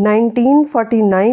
1949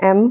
M,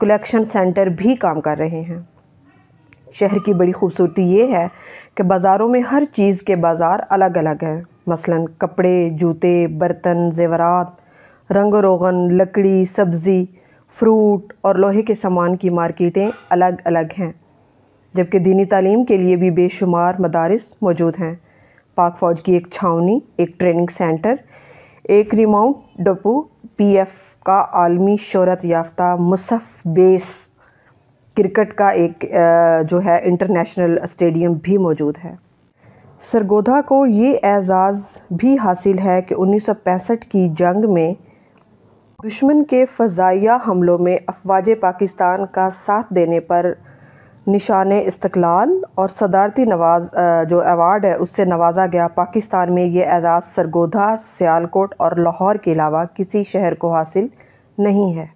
collection centre بھی کام کر رہے ہیں۔ شہر کی بڑی خوبصورتی یہ ہے کہ بازاروں میں ہر چیز کے بازار الگ الگ ہیں، مثلاً کپڑے، جوتے، برتن، زیورات، رنگ و روغن، لکڑی، سبزی، فروٹ اور لوہے کے سامان کی مارکیٹیں الگ الگ ہیں، جبکہ دینی تعلیم کے لیے بھی بے شمار مدارس موجود ہیں۔ پاک فوج کی ایک چھاؤنی، ایک ٹریننگ سینٹر، ایک ریماؤنٹ ڈپو، پی ایف کا عالمی شہرت یافتہ مصحف بیس کرکٹ کا ایک انٹرنیشنل اسٹیڈیم بھی موجود ہے۔ سرگودھا کو یہ اعزاز بھی حاصل ہے کہ 1965 کی جنگ میں دشمن کے فضائیہ حملوں میں افواج پاکستان کا ساتھ دینے پر نشان استقلال اور صدارتی ایوارڈ ہے اس سے نوازا گیا۔ پاکستان میں یہ اعزاز سرگودھا، سیالکوٹ اور لاہور کے علاوہ کسی شہر کو حاصل نہیں ہے۔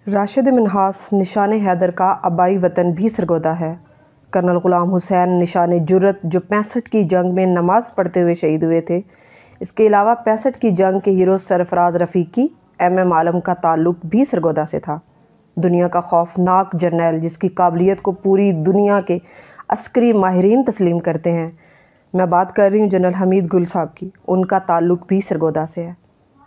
راشد منہاس نشان حیدر کا آبائی وطن بھی سرگودھا ہے۔ کرنل غلام حسین نشان جرأت جو 65 کی جنگ میں نماز پڑھتے ہوئے شہید ہوئے تھے، اس کے علاوہ 65 کی جنگ کے ہیرو سرفراز رفیقی، ایم عالم کا تعلق بھی سرگودھا سے تھا۔ دنیا کا خوفناک جرنیل جس کی قابلیت کو پوری دنیا کے عسکری ماہرین تسلیم کرتے ہیں، میں بات کر رہی ہوں جنرل حمید گل صاحب کی، ان کا تعلق بھی سرگودھا سے ہے۔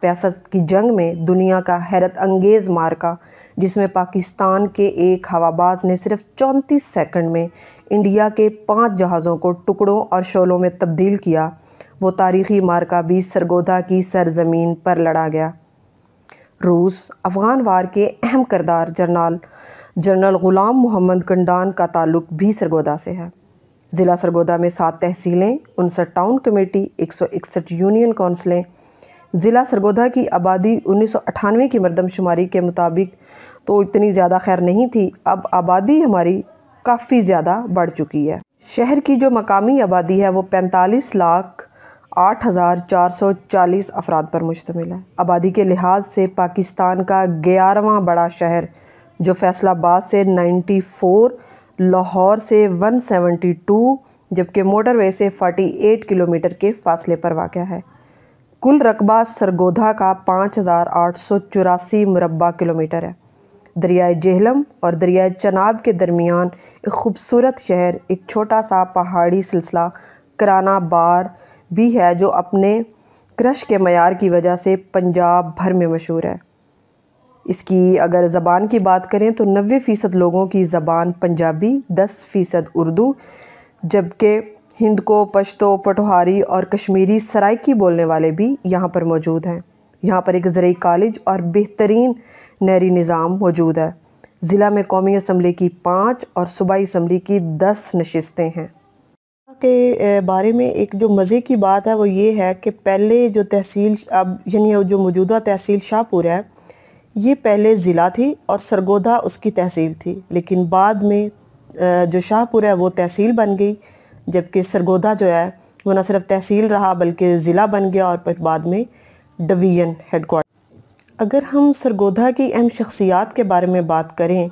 65 کی جنگ میں دنیا کا حیرت انگیز معرکہ جس میں پاکستان کے ایک ہواباز نے صرف 34 سیکنڈ میں انڈیا کے 5 جہازوں کو ٹکڑوں اور شعلوں میں تبدیل کیا، وہ تاریخی معرکہ بھی سرگودھا کی سرزمین پر لڑا گیا۔ روس افغان وار کے اہم کردار جنرل غلام محمد کنڈان کا تعلق بھی سرگودھا سے ہے۔ ضلع سرگودھا میں 7 تحصیلیں، 59 ٹاؤن کمیٹی، 161 یونین کونسلیں۔ ضلع سرگودھا کی آبادی 1998 کی مردم شماری کے مطابق تو اتنی زیادہ خیر نہیں تھی، اب آبادی ہماری کافی زیادہ بڑھ چکی ہے۔ شہر کی جو مقامی آبادی ہے وہ 45,08,440 افراد پر مشتمل ہے۔ آبادی کے لحاظ سے پاکستان کا 11واں بڑا شہر جو فیصل آباد سے 94، لاہور سے 172 جبکہ موٹر وے سے 48 کلومیٹر کے فاصلے پر واقع ہے۔ کل رقبہ سرگودھا کا 5,884 مربع کلومیٹر ہے۔ دریائے جہلم اور دریائے چناب کے درمیان ایک خوبصورت شہر، ایک چھوٹا سا پہاڑی سلسلہ کرانہ بار بھی ہے جو اپنے کرش کے معیار کی وجہ سے پنجاب بھر میں مشہور ہے۔ اس کی اگر زبان کی بات کریں تو 90% لوگوں کی زبان پنجابی، 10% اردو، جبکہ ہندکو، پشتو، پٹوہاری اور کشمیری سرائکی بولنے والے بھی یہاں پر موجود ہیں۔ یہاں پر ایک زرعی کالج اور بہترین نہری نظام موجود ہے۔ ضلع میں قومی اسمبلی کی 5 اور صوبائی اسمبلی کی 10 نشستیں ہیں۔ کے بارے میں ایک جو مزے کی بات ہے وہ یہ ہے کہ پہلے جو تحصیل جو موجودہ تحصیل شاہ پور ہے، یہ پہلے ضلع تھی اور سرگودھا اس کی تحصیل تھی، لیکن بعد میں جو شاہ پور ہے وہ تحصیل بن گئی، جبکہ سرگودھا جو ہے وہ نہ صرف تحصیل رہا بلکہ ضلع بن گیا اور پھر بعد میں ڈویژن ہیڈ کوارٹر۔ اگر ہم سرگودھا کی اہم شخصیات کے بارے میں بات کریں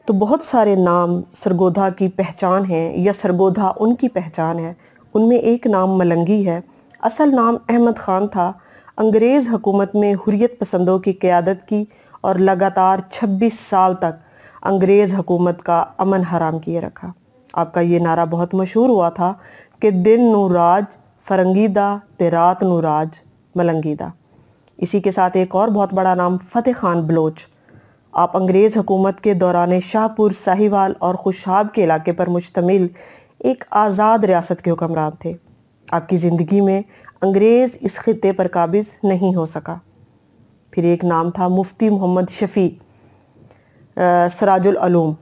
تو بہت سارے نام سرگودھا کی پہچان ہیں یا سرگودھا ان کی پہچان ہے۔ ان میں ایک نام ملنگی ہے۔ اصل نام احمد خان تھا۔ انگریز حکومت میں حریت پسندوں کی قیادت کی اور لگاتار 26 سال تک انگریز حکومت کا امن حرام کیے رکھا۔ آپ کا یہ نعرہ بہت مشہور ہوا تھا کہ دن نو راج فرنگیدہ تے رات نو راج ملنگیدہ۔ اسی کے ساتھ ایک اور بہت بڑا نام فتح خان بلوچ۔ آپ انگریز حکومت کے دوران شاہ پور، ساہیوال اور خوشاب کے علاقے پر مشتمل ایک آزاد ریاست کے حکمران تھے۔ آپ کی زندگی میں انگریز اس خطے پر قابض نہیں ہو سکا۔ پھر ایک نام تھا مفتی محمد شفیع سراج العلوم۔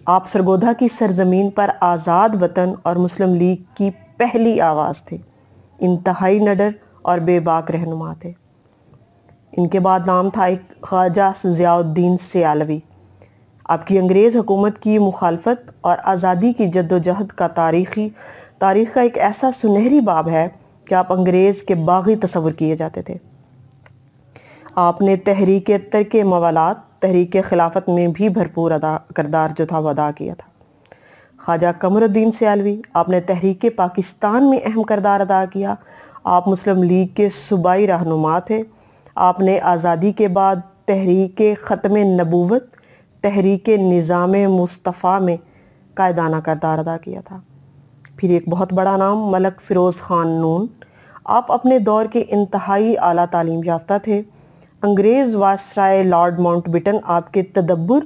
آپ سرگودھا کی سرزمین پر آزاد وطن اور مسلم لیگ کی پہلی آواز تھے۔ انتہائی نڈر اور بے باک رہنما تھے۔ ان کے بعد نام تھا ایک خواجہ ضیاء الدین سیالوی۔ آپ کی انگریز حکومت کی مخالفت اور آزادی کی جدوجہد کا تاریخ کا ایک ایسا سنہری باب ہے کہ آپ انگریز کے باغی تصور کیے جاتے تھے۔ آپ نے تحریک ترک موالات، تحریک خلافت میں بھی بھرپور کردار جو تھا وہ ادا کیا تھا۔ خواجہ قمر الدین سیالوی، آپ نے تحریک پاکستان میں اہم کردار ادا کیا۔ آپ مسلم لیگ کے صوبائی رہنما تھے۔ آپ نے آزادی کے بعد تحریک ختم نبوت، تحریک نظام مصطفیٰ میں قائدانہ کردار ادا کیا تھا۔ پھر ایک بہت بڑا نام ملک فیروز خان نون۔ آپ اپنے دور کے انتہائی اعلیٰ تعلیم یافتہ تھے۔ انگریز وائسرائے لارڈ ماؤنٹ بیٹن آپ کے تدبر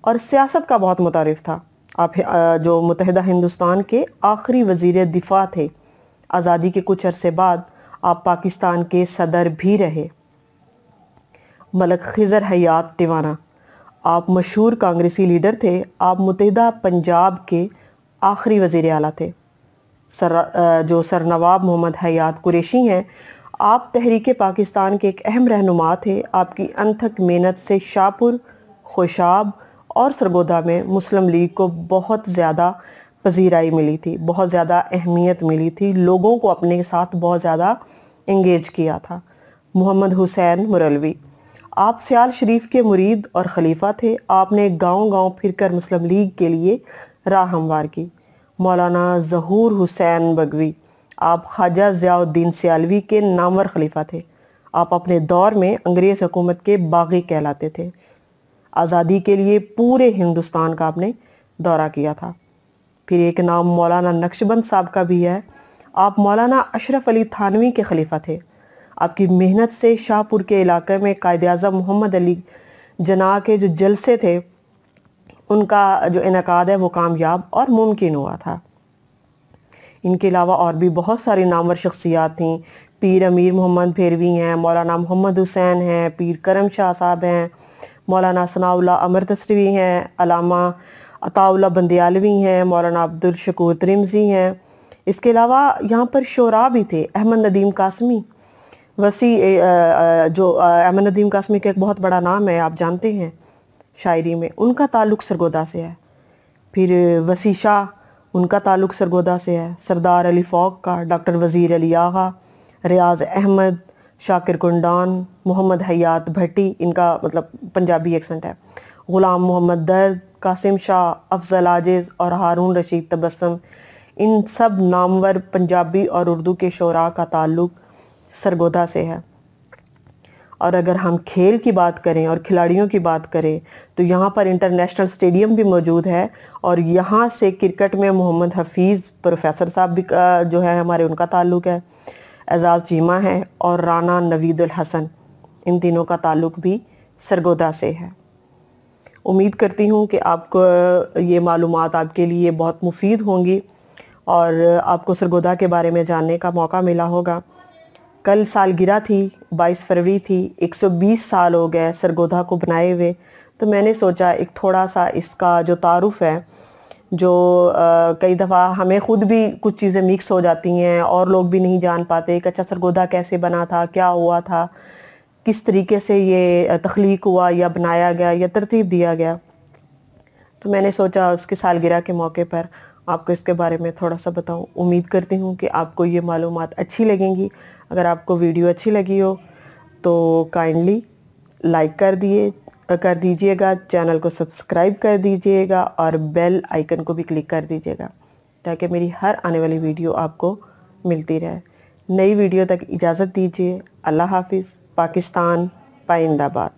اور سیاست کا بہت متعارف تھا۔ آپ جو متحدہ ہندوستان کے آخری وزیر دفاع تھے۔ آزادی کے کچھ عرصے بعد آپ پاکستان کے صدر بھی رہے۔ ملک خضر حیات ٹیوانہ، آپ مشہور کانگریسی لیڈر تھے۔ آپ متحدہ پنجاب کے آخری وزیر اعلیٰ تھے۔ جو سر نواب محمد حیات قریشی ہیں، آپ تحریک پاکستان کے ایک اہم رہنما تھے۔ آپ کی انتھک محنت سے شاہپور، خوشاب اور سرگودا میں مسلم لیگ کو بہت زیادہ پذیرائی ملی تھی، بہت زیادہ اہمیت ملی تھی، لوگوں کو اپنے ساتھ بہت زیادہ انگیج کیا تھا۔ محمد حسین مرلوی، آپ سیال شریف کے مرید اور خلیفہ تھے۔ آپ نے گاؤں گاؤں پھر کر مسلم لیگ کے لیے راہ ہموار کی۔ مولانا ظہور حسین بگوی، آپ خواجہ ضیاء الدین سیالوی کے نامور خلیفہ تھے۔ آپ اپنے دور میں انگریز حکومت کے باغی کہلاتے تھے۔ آزادی کے لیے پورے ہندوستان کا آپ نے دورہ کیا تھا۔ پھر ایک نام مولانا نقشبند صاحب کا بھی ہے۔ آپ مولانا اشرف علی تھانوی کے خلیفہ تھے۔ آپ کی محنت سے شاہپور کے علاقے میں قائد اعظم محمد علی جناح کے جو جلسے تھے، ان کا جو انعقاد ہے وہ کامیاب اور ممکن ہوا تھا۔ ان کے علاوہ اور بھی بہت ساری نامور شخصیات تھیں۔ پیر امیر محمد بھیروی ہیں، مولانا محمد حسین ہیں، پیر کرم شاہ صاحب ہیں، مولانا ثناء اللہ امرتسری ہیں، علامہ عطا اللہ بندیالوی ہیں، مولانا عبدالشکور ترمذی ہیں۔ اس کے علاوہ یہاں پر شعراء بھی تھے۔ احمد ندیم قاسمی، جو احمد ندیم قاسمی کا ایک بہت بڑا نام ہے، آپ جانتے ہیں شاعری میں، ان کا تعلق سرگودا سے ہے۔ پھر وسیع شاہ، ان کا تعلق سرگودا سے ہے۔ سردار علی فوق کا، ڈاکٹر وزیر علی آغا، ریاض احمد، شاکر کنڈان، محمد حیات بھٹی، ان کا مطلب پنجابی ایکسنٹ ہے، غلام محمد درد، قاسم شاہ، افضل عاجز اور ہارون رشید تبسم، ان سب نامور پنجابی اور اردو کے شعراء کا تعلق سرگودا سے ہے۔ اور اگر ہم کھیل کی بات کریں اور کھلاڑیوں کی بات کریں تو یہاں پر انٹرنیشنل اسٹیڈیم بھی موجود ہے، اور یہاں سے کرکٹ میں محمد حفیظ پروفیسر صاحب بھی جو ہے ہمارے، ان کا تعلق ہے، اعزاز چیمہ ہے، اور رانا نوید الحسن، ان تینوں کا تعلق بھی سرگودا سے ہے۔ امید کرتی ہوں کہ آپ کو یہ معلومات آپ کے لیے بہت مفید ہوں گی اور آپ کو سرگودا کے بارے میں جاننے کا موقع ملا ہوگا۔ کل سالگرہ تھی، 22 فروری تھی، 120 سال ہو گئے سرگودا کو بنائے ہوئے، تو میں نے سوچا ایک تھوڑا سا اس کا جو تعارف ہے، جو کئی دفعہ ہمیں خود بھی کچھ چیزیں مکس ہو جاتی ہیں اور لوگ بھی نہیں جان پاتے کہ اچھا سرگودا کیسے بنا تھا، کیا ہوا تھا، کس طریقے سے یہ تخلیق ہوا یا بنایا گیا یا ترتیب دیا گیا، تو میں نے سوچا اس کی سالگرہ کے موقع پر آپ کو اس کے بارے میں تھوڑا سا بتاؤں۔ امید کرتی ہوں کہ آپ کو یہ معلومات اچھی لگیں گی۔ اگر آپ کو ویڈیو اچھی لگی ہو تو کائنڈلی لائک کر دیجئے گا، چینل کو سبسکرائب کر دیجئے گا اور بیل آئیکن کو بھی کلک کر دیجئے گا تاکہ میری ہر آنے والی ویڈیو آپ کو ملتی رہے۔ نئی ویڈیو تک اجازت دیجئے۔ اللہ حافظ۔ پاکستان پائندہ باد۔